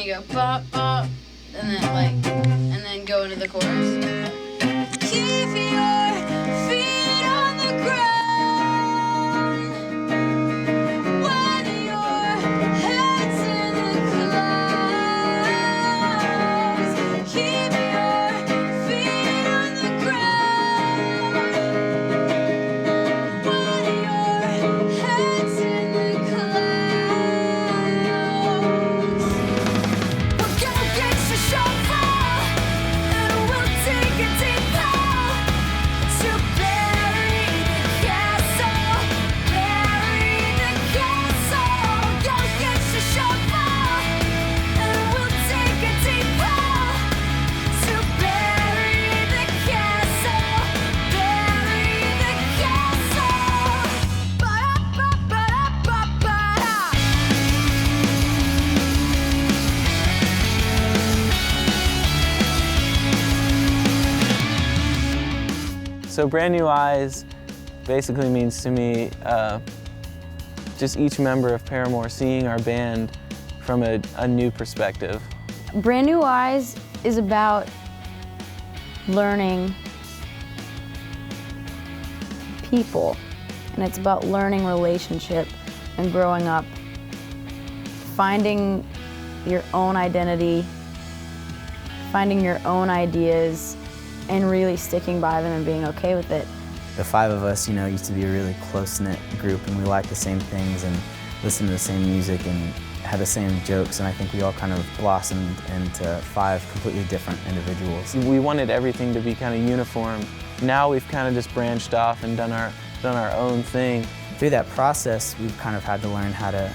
you go bop bop, and then go into the chorus. Keep your feet on the ground when your head's in the clouds. Keep your feet on the ground when your head's in the clouds. Well, go get your shovel and we'll take a deep bow to bury the castle, bury the castle. Go get your shovel and we'll take a deep bow to bury the castle, bury the castle. Ba-da-ba-ba-da-ba-ba-da. So Brand New Eyes basically means to me just each member of Paramore seeing our band from a new perspective. Brand New Eyes is about learning people, and it's about learning relationship and growing up, finding your own identity, finding your own ideas, and really sticking by them and being okay with it. The five of us, used to be a really close-knit group, and we liked the same things and listened to the same music and had the same jokes, and I think we all kind of blossomed into five completely different individuals. We wanted everything to be kind of uniform. Now we've kind of just branched off and done our own thing. Through that process, we've kind of had to learn how to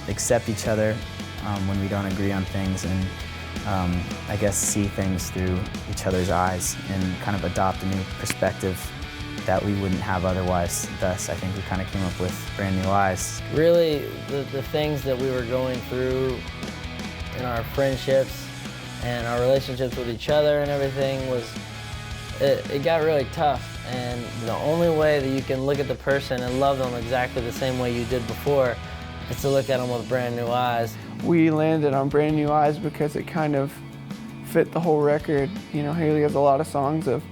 accept each other when we don't agree on things, and I guess see things through each other's eyes and kind of adopt a new perspective that we wouldn't have otherwise. Thus, I think we kind of came up with Brand New Eyes. Really, the things that we were going through in our friendships and our relationships with each other and everything it got really tough. And the only way that you can look at the person and love them exactly the same way you did before is to look at them with brand new eyes. We landed on Brand New Eyes because it kind of fit the whole record. Hayley has a lot of songs of,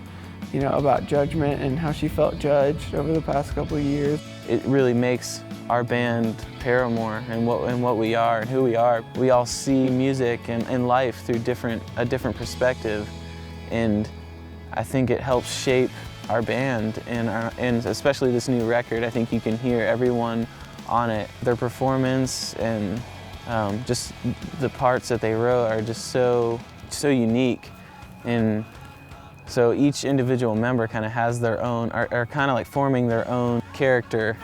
about judgment and how she felt judged over the past couple of years. It really makes our band Paramore and what we are and who we are. We all see music and life through a different perspective, and I think it helps shape our band and especially this new record. I think you can hear everyone on it. Their performance and just the parts that they wrote are just so unique, and so each individual member kind of has their own, are kind of like forming their own character.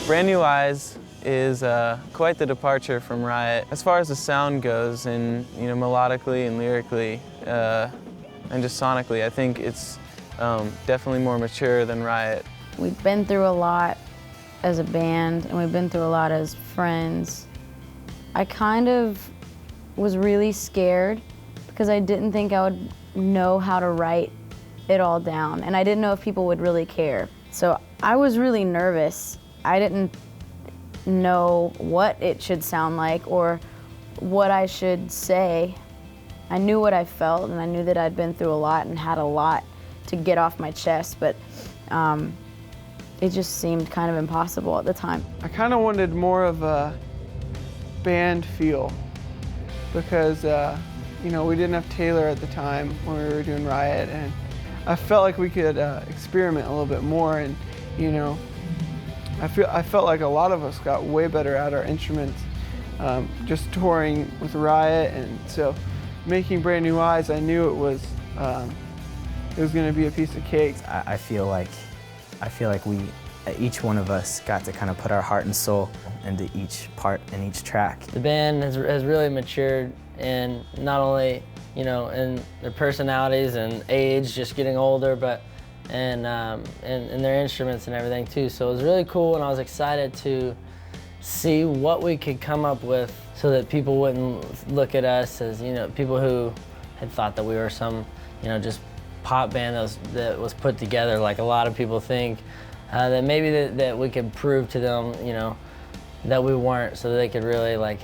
Brand New Eyes is quite the departure from Riot. As far as the sound goes, and melodically and lyrically, and just sonically, I think it's definitely more mature than Riot. We've been through a lot as a band, and we've been through a lot as friends. I kind of was really scared because I didn't think I would know how to write it all down, and I didn't know if people would really care. So I was really nervous. I didn't know what it should sound like or what I should say. I knew what I felt, and I knew that I'd been through a lot and had a lot to get off my chest, but it just seemed kind of impossible at the time. I kind of wanted more of a band feel because, we didn't have Taylor at the time when we were doing Riot, and I felt like we could experiment a little bit more, and I felt like a lot of us got way better at our instruments just touring with Riot, and so making Brand New Eyes, I knew it was going to be a piece of cake. I feel like we each one of us got to kind of put our heart and soul into each part and each track. The band has really matured in not only, you know, in their personalities and age, just getting older, but in their instruments and everything too. So it was really cool, and I was excited to see what we could come up with so that people wouldn't look at us as, you know, people who had thought that we were some, you know, just pop band that was put together like a lot of people think. That maybe that we could prove to them, you know, that we weren't, so that they could really like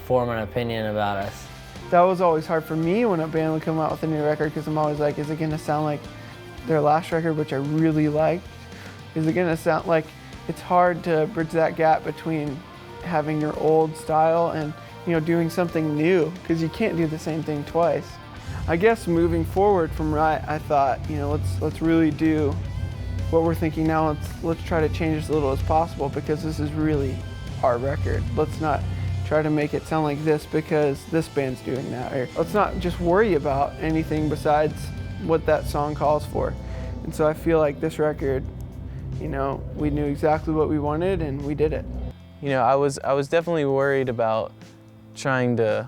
form an opinion about us. That was always hard for me when a band would come out with a new record, because I'm always like, is it gonna sound like their last record, which I really liked? Is it gonna sound like, it's hard to bridge that gap between having your old style and, you know, doing something new, because you can't do the same thing twice. I guess moving forward from Riot, I thought, you know, let's really do what we're thinking now. Let's try to change as little as possible, because this is really our record. Let's not try to make it sound like this because this band's doing that. Or let's not just worry about anything besides what that song calls for. And so I feel like this record, you know, we knew exactly what we wanted and we did it. You know, I was definitely worried about trying to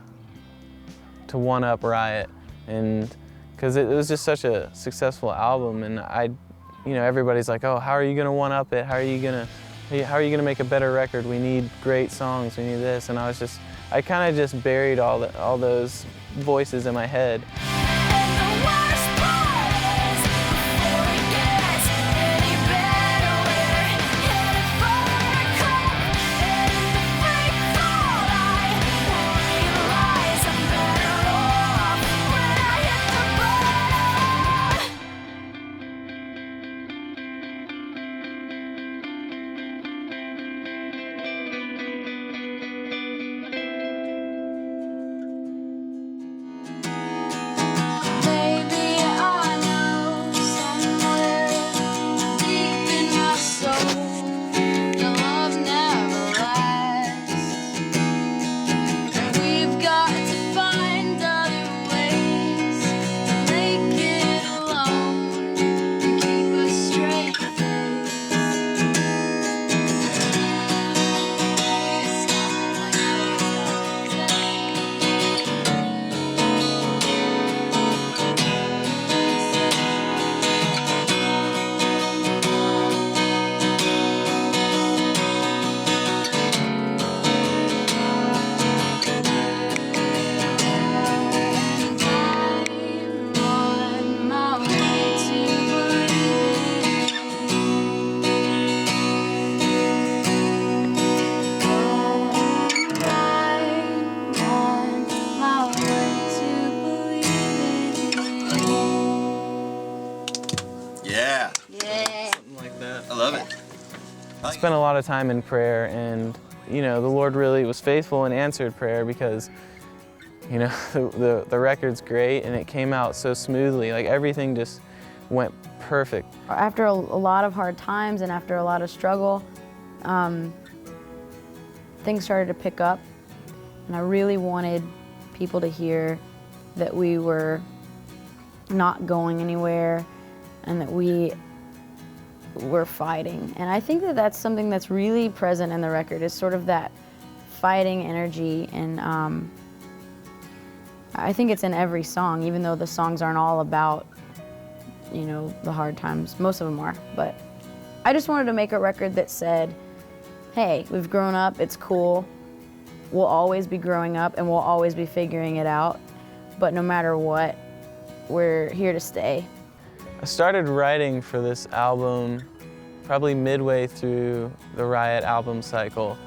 one-up Riot, and because it was just such a successful album, and you know, everybody's like, oh, how are you gonna one-up it? How are you gonna make a better record? We need great songs, we need this. And I kind of just buried all those voices in my head. I spent a lot of time in prayer, and you know, the Lord really was faithful and answered prayer, because you know, the record's great and it came out so smoothly. Like everything just went perfect. After a lot of hard times and after a lot of struggle, things started to pick up, and I really wanted people to hear that we were not going anywhere and that we were fighting. And I think that that's something that's really present in the record, is sort of that fighting energy. And I think it's in every song, even though the songs aren't all about, you know, the hard times. Most of them are, but I just wanted to make a record that said, hey, we've grown up, it's cool, we'll always be growing up and we'll always be figuring it out, but no matter what, we're here to stay. I started writing for this album probably midway through the Riot album cycle.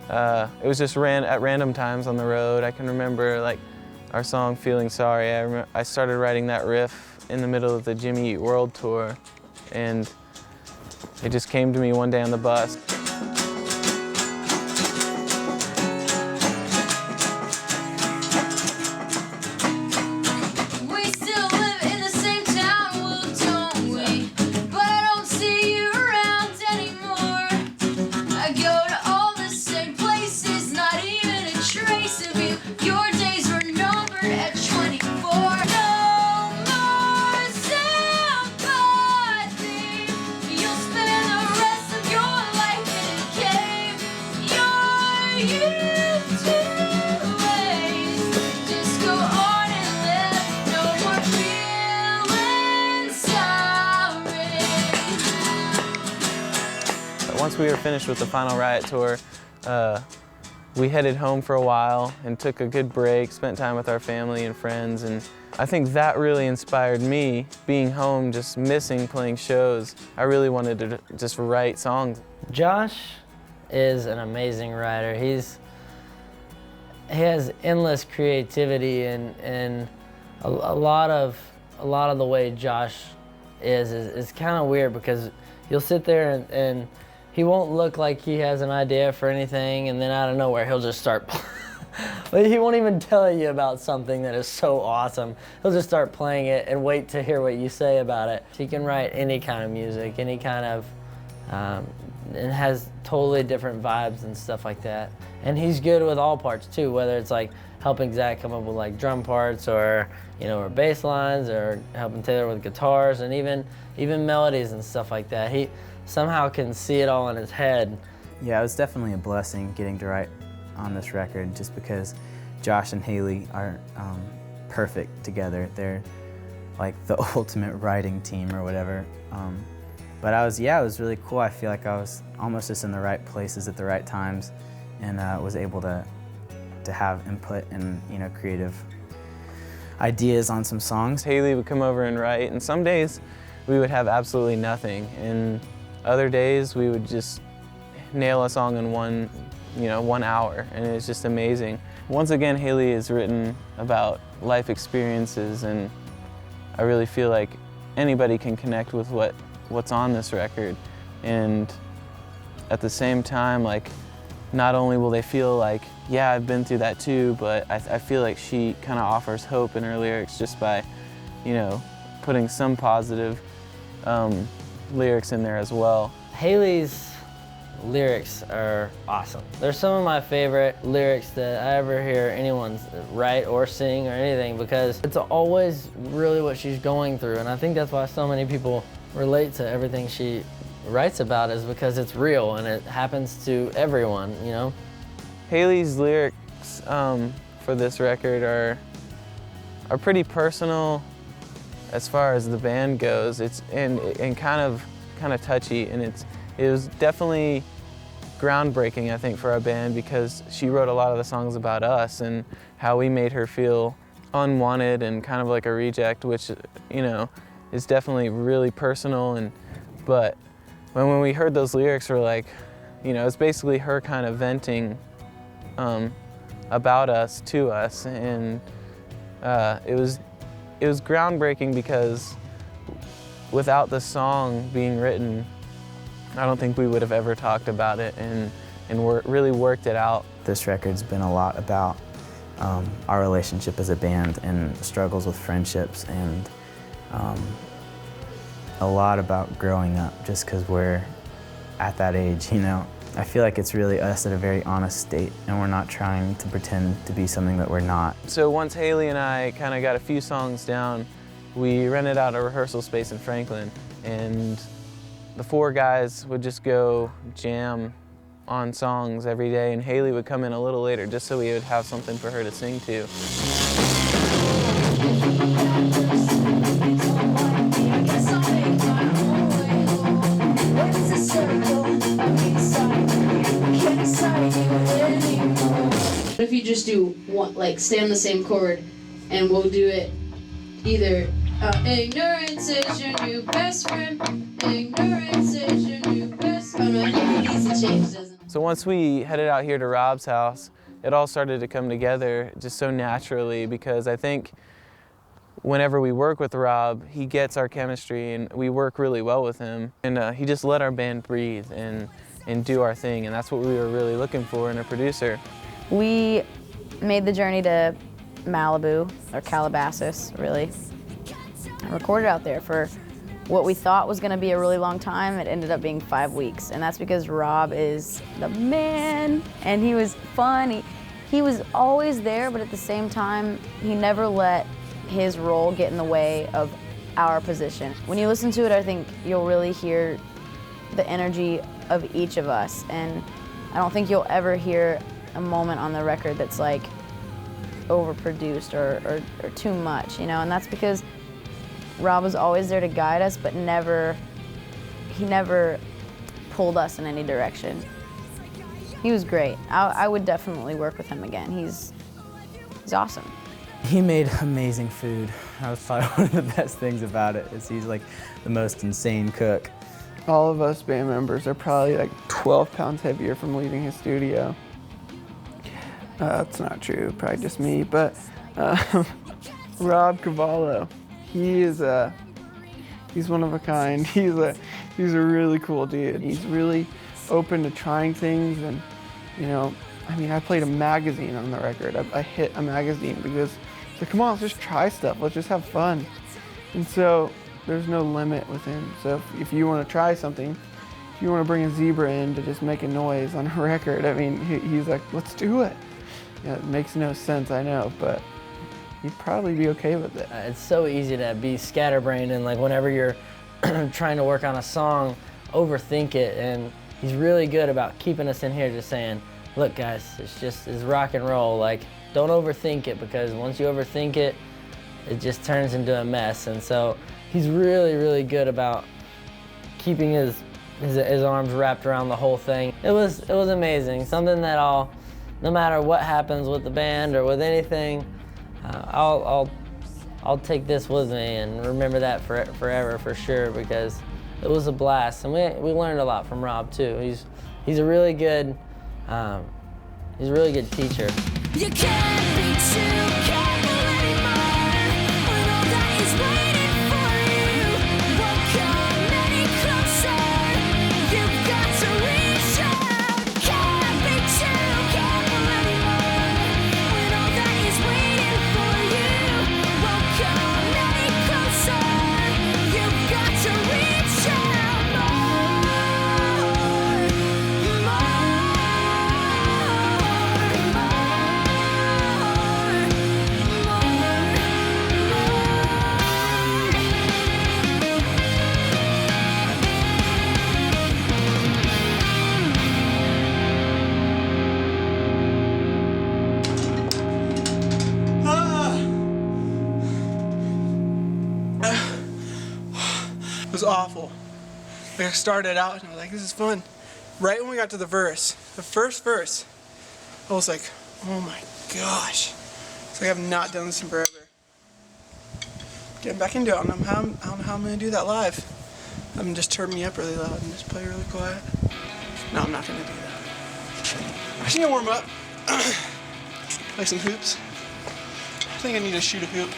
It was just at random times on the road. I can remember like our song Feeling Sorry. I started writing that riff in the middle of the Jimmy Eat World tour, and it just came to me one day on the bus. You'll spend the rest of your we were finished with the final Riot tour, we headed home for a while and took a good break, spent time with our family and friends, and I think that really inspired me. Being home, just missing playing shows, I really wanted to just write songs. Josh is an amazing writer. He has endless creativity, and a lot of the way Josh is kind of weird, because you'll sit there and he won't look like he has an idea for anything, and then out of nowhere he'll just start he won't even tell you about something that is so awesome. He'll just start playing it and wait to hear what you say about it. He can write any kind of music, any kind of, and has totally different vibes and stuff like that. And he's good with all parts too, whether it's like helping Zach come up with like drum parts, or or bass lines, or helping Taylor with guitars, and even melodies and stuff like that. He somehow can see it all in his head. Yeah, it was definitely a blessing getting to write on this record, just because Josh and Hayley are perfect together. They're like the ultimate writing team or whatever. But it was really cool. I feel like I was almost just in the right places at the right times, and was able to have input and creative ideas on some songs. Hayley would come over and write, and some days we would have absolutely nothing, and other days we would just nail a song in one hour, and it's just amazing. Once again, Hayley has written about life experiences, and I really feel like anybody can connect with what's on this record. And at the same time, like, not only will they feel like, yeah, I've been through that too, but I feel like she kind of offers hope in her lyrics just by, putting some positive lyrics in there as well. Hayley's lyrics are awesome. They're some of my favorite lyrics that I ever hear anyone write or sing or anything, because it's always really what she's going through, and I think that's why so many people relate to everything she writes about, is because it's real and it happens to everyone, Hayley's lyrics for this record are pretty personal as far as the band goes. It's and kind of touchy, and it was definitely groundbreaking, I think, for our band, because she wrote a lot of the songs about us and how we made her feel unwanted and kind of like a reject, which is definitely really personal. But when we heard those lyrics, we're like, it's basically her kind of venting about us to us, and it was groundbreaking, because without the song being written, I don't think we would have ever talked about it and really worked it out. This record's been a lot about our relationship as a band and struggles with friendships, and a lot about growing up, just because we're at that age, I feel like it's really us at a very honest state, and we're not trying to pretend to be something that we're not. So once Hayley and I kind of got a few songs down, we rented out a rehearsal space in Franklin, and the four guys would just go jam on songs every day, and Hayley would come in a little later just so we would have something for her to sing to. If you just do one, like stay on the same chord, and we'll do it either ignorance is your new best friend, ignorance is your new best friend. Oh no, it needs to change, doesn't it? So once we headed out here to Rob's house, it all started to come together just so naturally, because I think whenever we work with Rob, he gets our chemistry and we work really well with him. And he just let our band breathe and do our thing, and that's what we were really looking for in a producer. We made the journey to Malibu, or Calabasas, really, and recorded out there for what we thought was going to be a really long time. It ended up being 5 weeks, and that's because Rob is the man, and he was fun. He was always there, but at the same time, he never let his role get in the way of our position. When you listen to it, I think you'll really hear the energy of each of us, and I don't think you'll ever hear a moment on the record that's like overproduced or too much, and that's because Rob was always there to guide us, but he never pulled us in any direction. He was great. I would definitely work with him again. He's awesome. He made amazing food. That was probably one of the best things about it, is he's like the most insane cook. All of us band members are probably like 12 pounds heavier from leaving his studio. That's not true, probably just me, but Rob Cavallo, he's one of a kind. He's a really cool dude. He's really open to trying things, and I mean, I played a magazine on the record. I hit a magazine because it's like, come on, let's just try stuff. Let's just have fun. And so there's no limit with him. So if you want to try something, if you want to bring a zebra in to just make a noise on a record, I mean, he's like, let's do it. It makes no sense, I know, but you'd probably be okay with it. It's so easy to be scatterbrained, and like whenever you're trying to work on a song, overthink it, and he's really good about keeping us in here just saying, look guys, it's rock and roll, like don't overthink it, because once you overthink it, it just turns into a mess. And so he's really, really good about keeping his arms wrapped around the whole thing. It was amazing, something that no matter what happens with the band or with anything, I'll take this with me and remember that forever for sure, because it was a blast, and we learned a lot from Rob too. He's a really good teacher. You can't be too careful anymore when all that is waiting for you won't come any closer. You've got to reach out. Can't be too careful anymore when all that is waiting for you won't come any closer. You've got to reach out more. It was awful. Like, I started out and I was like, this is fun. Right when we got to the first verse, I was like, oh my gosh. It's like I've not done this in forever. Getting back into it. I don't know how I'm gonna do that live. I'm gonna just turn me up really loud and just play really quiet. No, I'm not gonna do that. I just need to warm up. Play some hoops. I think I need to shoot a hoop.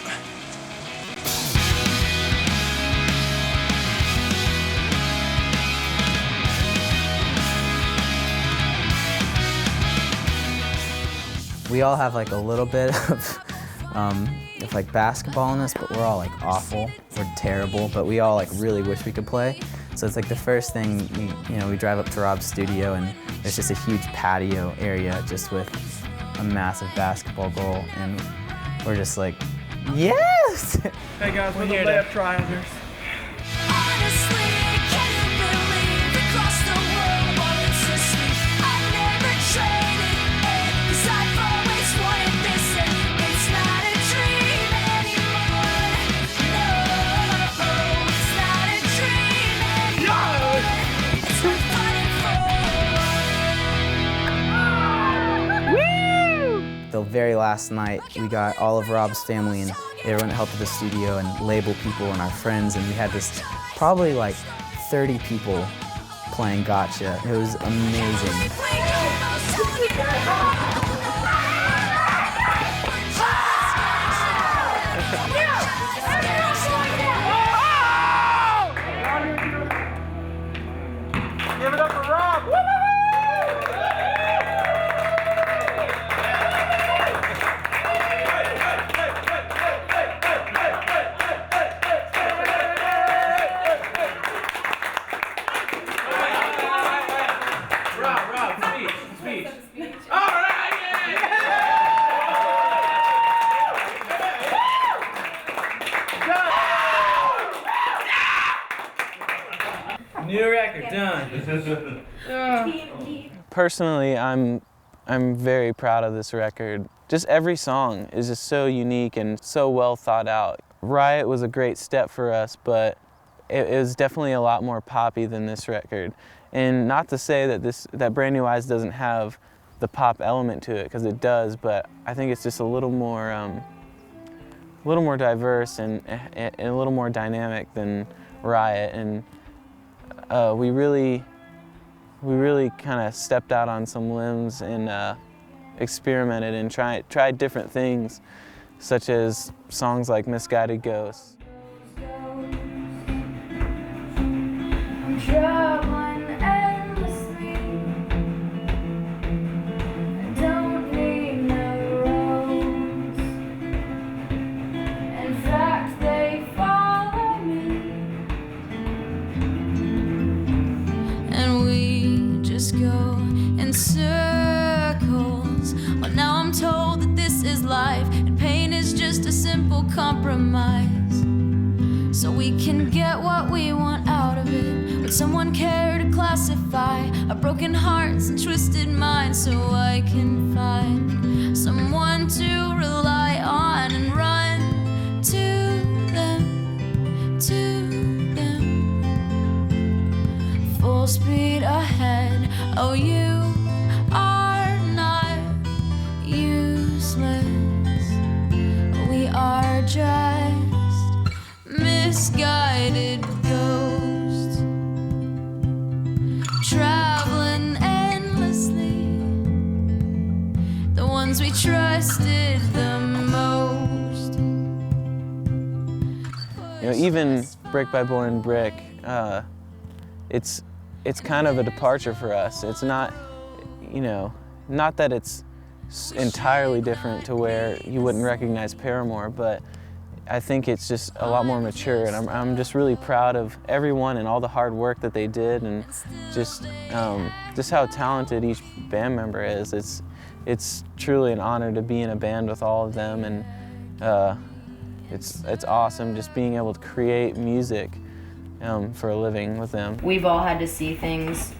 We all have like a little bit of like basketball in us, but we're all like awful. We're terrible, but we all like really wish we could play. So it's like the first thing, we drive up to Rob's studio, and there's just a huge patio area just with a massive basketball goal, and we're just like, yes! Hey guys, we're the layup triangles. Honestly, can you believe across the world while it's asleep? I never traded it, 'cause I've always wanted this, and it's not a dream anymore. No, it's not a dream anymore. It's worth fighting for. The very last night, we got all of Rob's family and everyone that helped with the studio and label people and our friends, and we had this probably like 30 people playing Gotcha. It was amazing. Give it up for Rob! New record done. Personally, I'm very proud of this record. Just every song is just so unique and so well thought out. Riot was a great step for us, but it was definitely a lot more poppy than this record. And not to say that Brand New Eyes doesn't have the pop element to it, because it does, but I think it's just a little more diverse and a little more dynamic than Riot. And we really kind of stepped out on some limbs and experimented and tried different things, such as songs like Misguided Ghosts. I'm traveling endlessly. I don't need no roads. In fact, they follow me. And we just go in circles. Well, now I'm told that this is life, and pain is just a simple compromise. So we can get what we want out of it. Would someone care to classify our broken hearts and twisted minds, so I can find someone to rely on and run to them, full speed ahead. Oh, you are not useless. We are just misguided ghosts, traveling endlessly. The ones we trusted the most. You know, even Brick by Born Brick, it's kind of a departure for us. It's not, not that it's entirely different to where you wouldn't recognize Paramore, but I think it's just a lot more mature, and I'm just really proud of everyone and all the hard work that they did, and just how talented each band member is. It's truly an honor to be in a band with all of them, and it's awesome just being able to create music for a living with them. We've all had to see things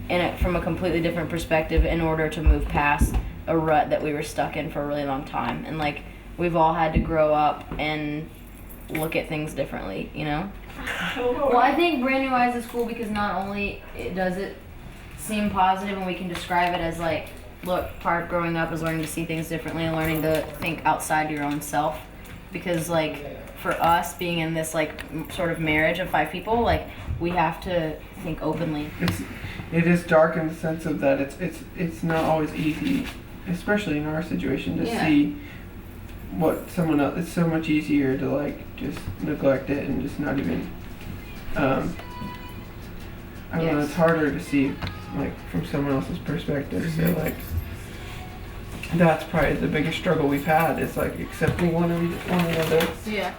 from a completely different perspective in order to move past a rut that we were stuck in for a really long time, and we've all had to grow up and look at things differently, Well, I think Brand New Eyes is cool because not only does it seem positive and we can describe it as look, part of growing up is learning to see things differently and learning to think outside your own self. Because for us being in this sort of marriage of 5 people, we have to think openly. It is dark in the sense of that it's not always easy, especially in our situation, to see what someone else. It's so much easier to just neglect it and just not even. I don't know. It's harder to see from someone else's perspective. So that's probably the biggest struggle we've had. Is accepting one another. Yeah.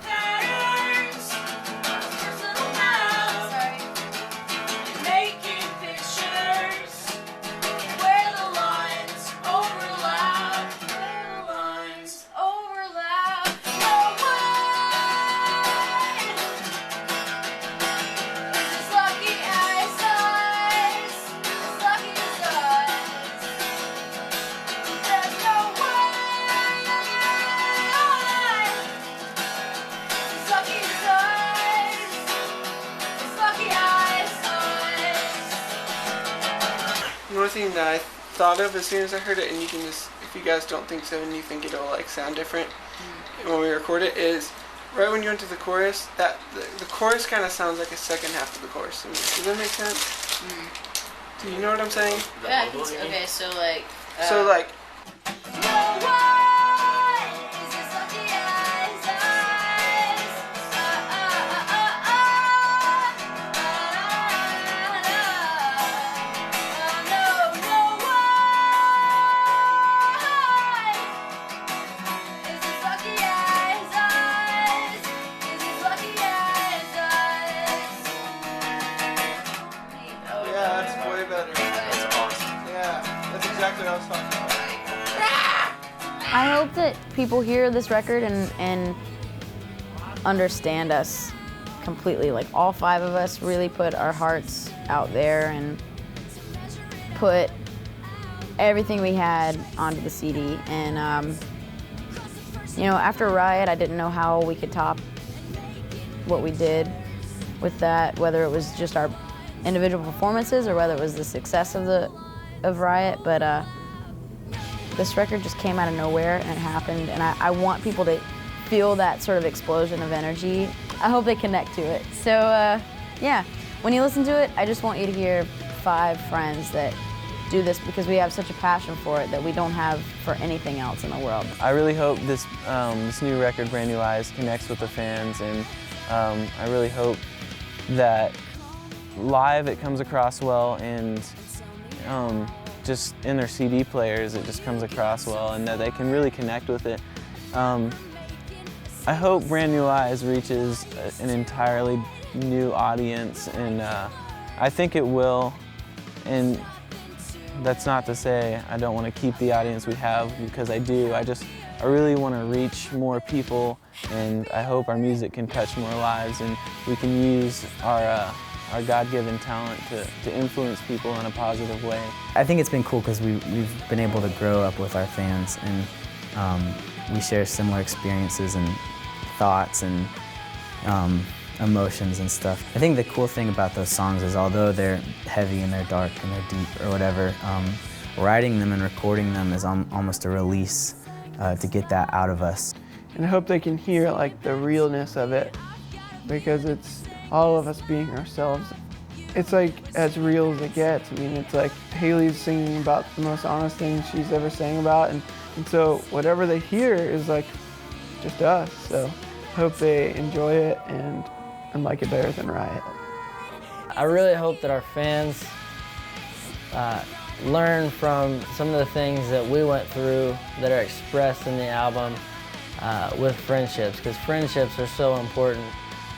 One thing that I thought of as soon as I heard it, and you can just, if you guys don't think so and you think it'll sound different when we record it, is right when you enter the chorus, that the chorus kind of sounds like a second half of the chorus. Does that make sense? Do you know what I'm saying? Yeah, okay, so I hope that people hear this record and understand us completely. All 5 of us really put our hearts out there and put everything we had onto the CD. And after Riot, I didn't know how we could top what we did with that, whether it was just our individual performances or whether it was the success of Riot, but this record just came out of nowhere and it happened, and I want people to feel that sort of explosion of energy. I hope they connect to it. So yeah, when you listen to it, I just want you to hear 5 friends that do this because we have such a passion for it that we don't have for anything else in the world. I really hope this new record, Brand New Eyes, connects with the fans, and I really hope that live it comes across well, and just in their CD players it just comes across well, and that they can really connect with it. I hope Brand New Eyes reaches an entirely new audience, and I think it will. And that's not to say I don't want to keep the audience we have, because I do. I really want to reach more people, and I hope our music can touch more lives, and we can use our God-given talent to influence people in a positive way. I think it's been cool because we've been able to grow up with our fans, and we share similar experiences and thoughts and emotions and stuff. I think the cool thing about those songs is, although they're heavy and they're dark and they're deep or whatever, writing them and recording them is almost a release to get that out of us. And I hope they can hear like the realness of it, because it's all of us being ourselves. It's like as real as it gets. I mean, it's like Hayley's singing about the most honest things she's ever sang about, and so whatever they hear is like just us. So I hope they enjoy it and like it better than Riot. I really hope that our fans learn from some of the things that we went through that are expressed in the album with friendships, because friendships are so important,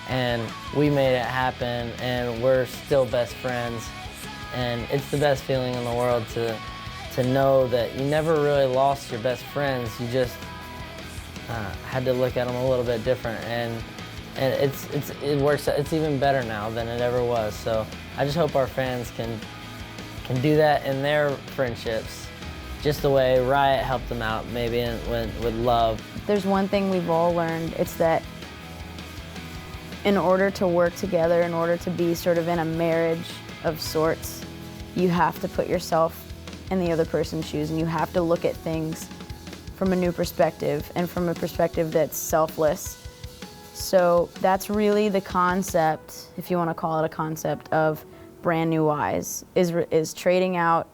and we made it happen, and we're still best friends, and it's the best feeling in the world to know that you never really lost your best friends. You just had to look at them a little bit different, and it works. It's even better now than it ever was. So I just hope our fans can do that in their friendships, just the way Riot helped them out, maybe with love. There's one thing we've all learned, it's that in order to work together, in order to be sort of in a marriage of sorts, you have to put yourself in the other person's shoes, and you have to look at things from a new perspective, and from a perspective that's selfless. So that's really the concept, if you want to call it a concept, of Brand New Eyes, is trading out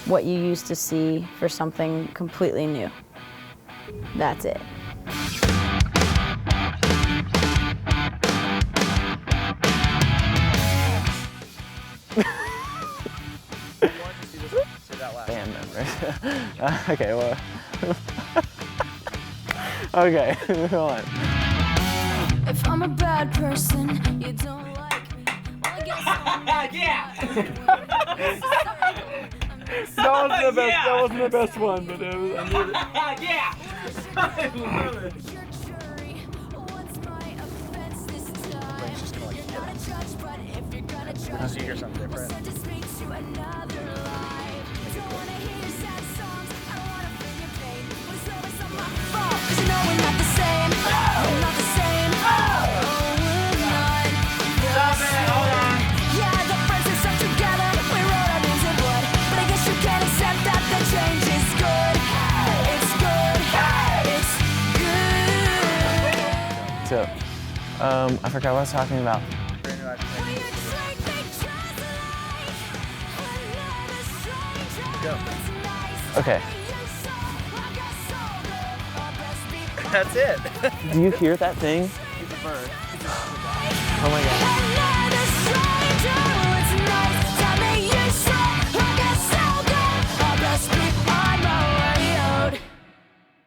what you used to see for something completely new. That's it. Band members. Okay, well. Okay, hold on. If I'm a bad person, you don't like me. Well, I guess That wasn't the best one, but it was. I knew it. Yeah. I love it. So you hear something different. So, I forgot what I was talking about. Go. Okay. That's it. Do you hear that thing? Oh my God.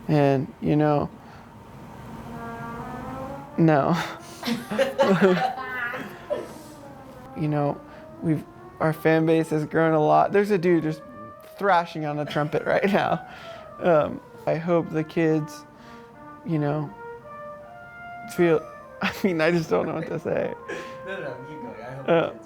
And you know, no. You know, our fan base has grown a lot. There's a dude just thrashing on the trumpet right now. I hope the kids, you know, feel. I mean, I just don't know what to say. No, keep going. I hope